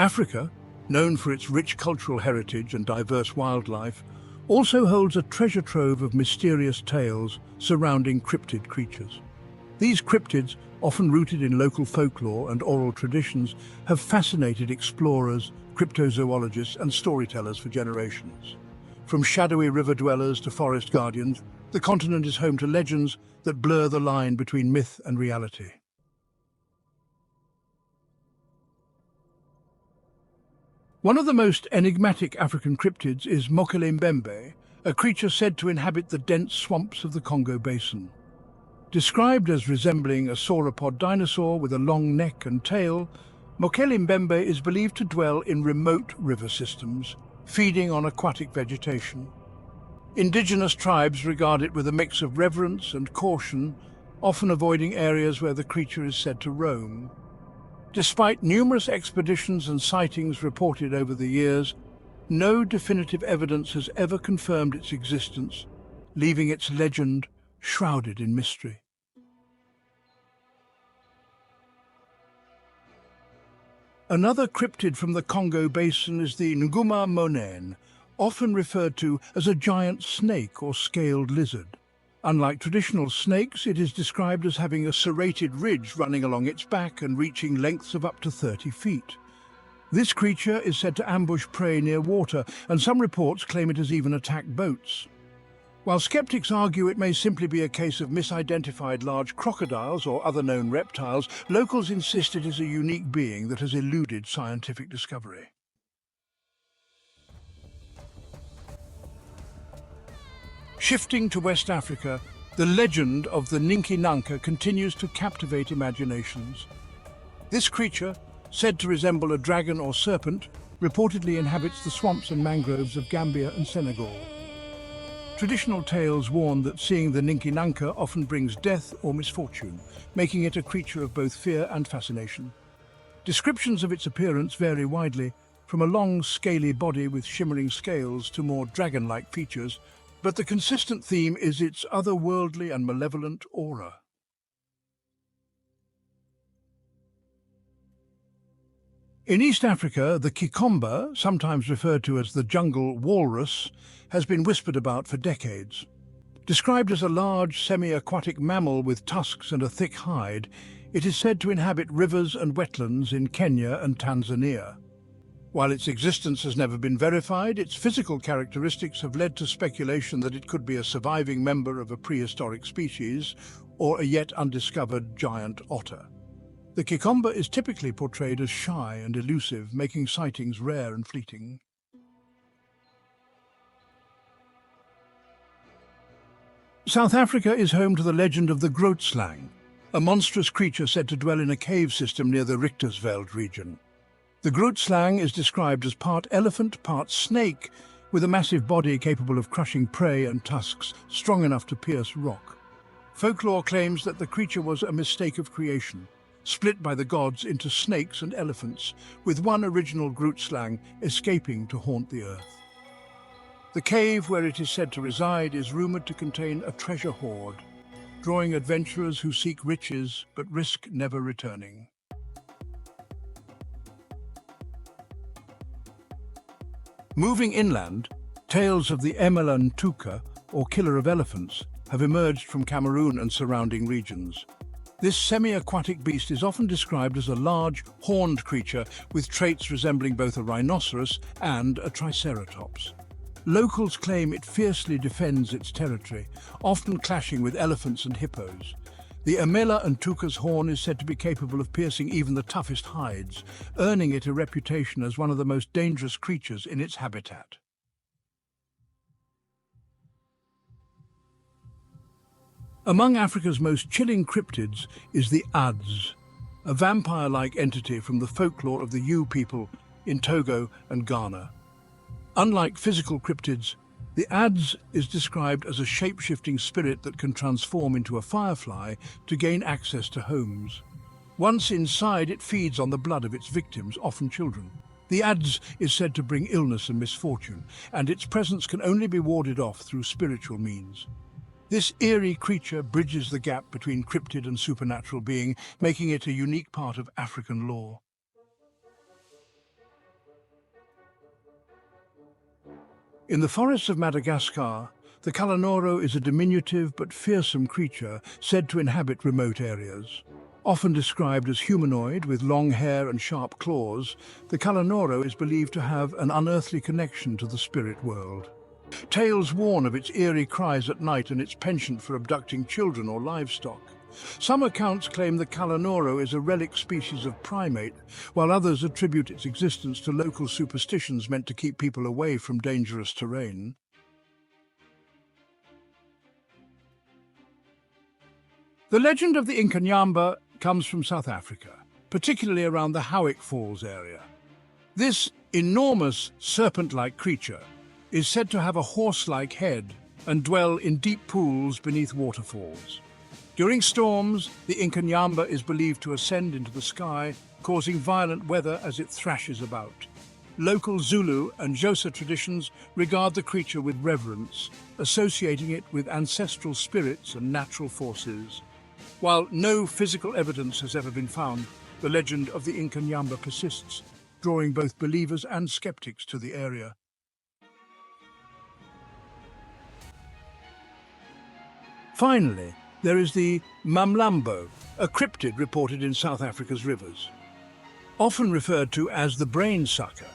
Africa, known for its rich cultural heritage and diverse wildlife, also holds a treasure trove of mysterious tales surrounding cryptid creatures. These cryptids, often rooted in local folklore and oral traditions, have fascinated explorers, cryptozoologists and storytellers for generations. From shadowy river dwellers to forest guardians, the continent is home to legends that blur the line between myth and reality. One of the most enigmatic African cryptids is Mokele-Mbembe, a creature said to inhabit the dense swamps of the Congo Basin. Described as resembling a sauropod dinosaur with a long neck and tail, Mokele-Mbembe is believed to dwell in remote river systems, feeding on aquatic vegetation. Indigenous tribes regard it with a mix of reverence and caution, often avoiding areas where the creature is said to roam. Despite numerous expeditions and sightings reported over the years, no definitive evidence has ever confirmed its existence, leaving its legend shrouded in mystery. Another cryptid from the Congo Basin is the Nguma-monene, often referred to as a giant snake or scaled lizard. Unlike traditional snakes, it is described as having a serrated ridge running along its back and reaching lengths of up to 30 feet. This creature is said to ambush prey near water, and some reports claim it has even attacked boats. While skeptics argue it may simply be a case of misidentified large crocodiles or other known reptiles, locals insist it is a unique being that has eluded scientific discovery. Shifting to West Africa, the legend of the Ninki-Nanka continues to captivate imaginations. This creature, said to resemble a dragon or serpent, reportedly inhabits the swamps and mangroves of Gambia and Senegal. Traditional tales warn that seeing the Ninki-Nanka often brings death or misfortune, making it a creature of both fear and fascination. Descriptions of its appearance vary widely, from a long, scaly body with shimmering scales to more dragon-like features, but the consistent theme is its otherworldly and malevolent aura. In East Africa, the kikomba, sometimes referred to as the jungle walrus, has been whispered about for decades. Described as a large, semi-aquatic mammal with tusks and a thick hide, it is said to inhabit rivers and wetlands in Kenya and Tanzania. While its existence has never been verified, its physical characteristics have led to speculation that it could be a surviving member of a prehistoric species or a yet undiscovered giant otter. The kikomba is typically portrayed as shy and elusive, making sightings rare and fleeting. South Africa is home to the legend of the Grootslang, a monstrous creature said to dwell in a cave system near the Richtersveld region. The Grootslang is described as part elephant, part snake, with a massive body capable of crushing prey and tusks strong enough to pierce rock. Folklore claims that the creature was a mistake of creation, split by the gods into snakes and elephants, with one original Grootslang escaping to haunt the earth. The cave where it is said to reside is rumoured to contain a treasure hoard, drawing adventurers who seek riches but risk never returning. Moving inland, tales of the Emela-Ntouka, or killer of elephants, have emerged from Cameroon and surrounding regions. This semi-aquatic beast is often described as a large, horned creature with traits resembling both a rhinoceros and a triceratops. Locals claim it fiercely defends its territory, often clashing with elephants and hippos. The Emela-Ntouka's horn is said to be capable of piercing even the toughest hides, earning it a reputation as one of the most dangerous creatures in its habitat. Among Africa's most chilling cryptids is the Adze, a vampire-like entity from the folklore of the Yu people in Togo and Ghana. Unlike physical cryptids, the Adze is described as a shape-shifting spirit that can transform into a firefly to gain access to homes. Once inside, it feeds on the blood of its victims, often children. The Adze is said to bring illness and misfortune, and its presence can only be warded off through spiritual means. This eerie creature bridges the gap between cryptid and supernatural being, making it a unique part of African lore. In the forests of Madagascar, the Kalanoro is a diminutive but fearsome creature said to inhabit remote areas. Often described as humanoid with long hair and sharp claws, the Kalanoro is believed to have an unearthly connection to the spirit world. Tales warn of its eerie cries at night and its penchant for abducting children or livestock. Some accounts claim the Kalanoro is a relic species of primate, while others attribute its existence to local superstitions meant to keep people away from dangerous terrain. The legend of the Ninki-Nanka comes from South Africa, particularly around the Howick Falls area. This enormous serpent-like creature is said to have a horse-like head and dwell in deep pools beneath waterfalls. During storms, the Ninki-Nanka is believed to ascend into the sky, causing violent weather as it thrashes about. Local Zulu and Xhosa traditions regard the creature with reverence, associating it with ancestral spirits and natural forces. While no physical evidence has ever been found, the legend of the Ninki-Nanka persists, drawing both believers and skeptics to the area. Finally, there is the Nguma-monene, a cryptid reported in South Africa's rivers. Often referred to as the brain sucker,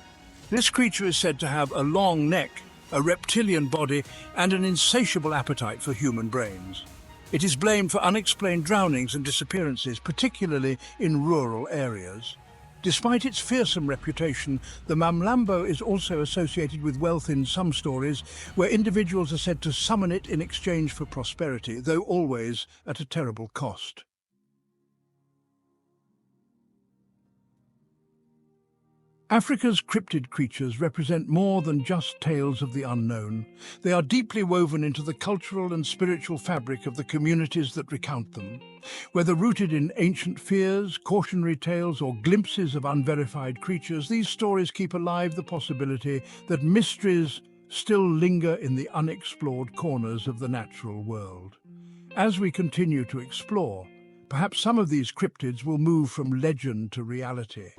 this creature is said to have a long neck, a reptilian body, and an insatiable appetite for human brains. It is blamed for unexplained drownings and disappearances, particularly in rural areas. Despite its fearsome reputation, the Nguma-monene is also associated with wealth in some stories, where individuals are said to summon it in exchange for prosperity, though always at a terrible cost. Africa's cryptid creatures represent more than just tales of the unknown. They are deeply woven into the cultural and spiritual fabric of the communities that recount them. Whether rooted in ancient fears, cautionary tales, or glimpses of unverified creatures, these stories keep alive the possibility that mysteries still linger in the unexplored corners of the natural world. As we continue to explore, perhaps some of these cryptids will move from legend to reality.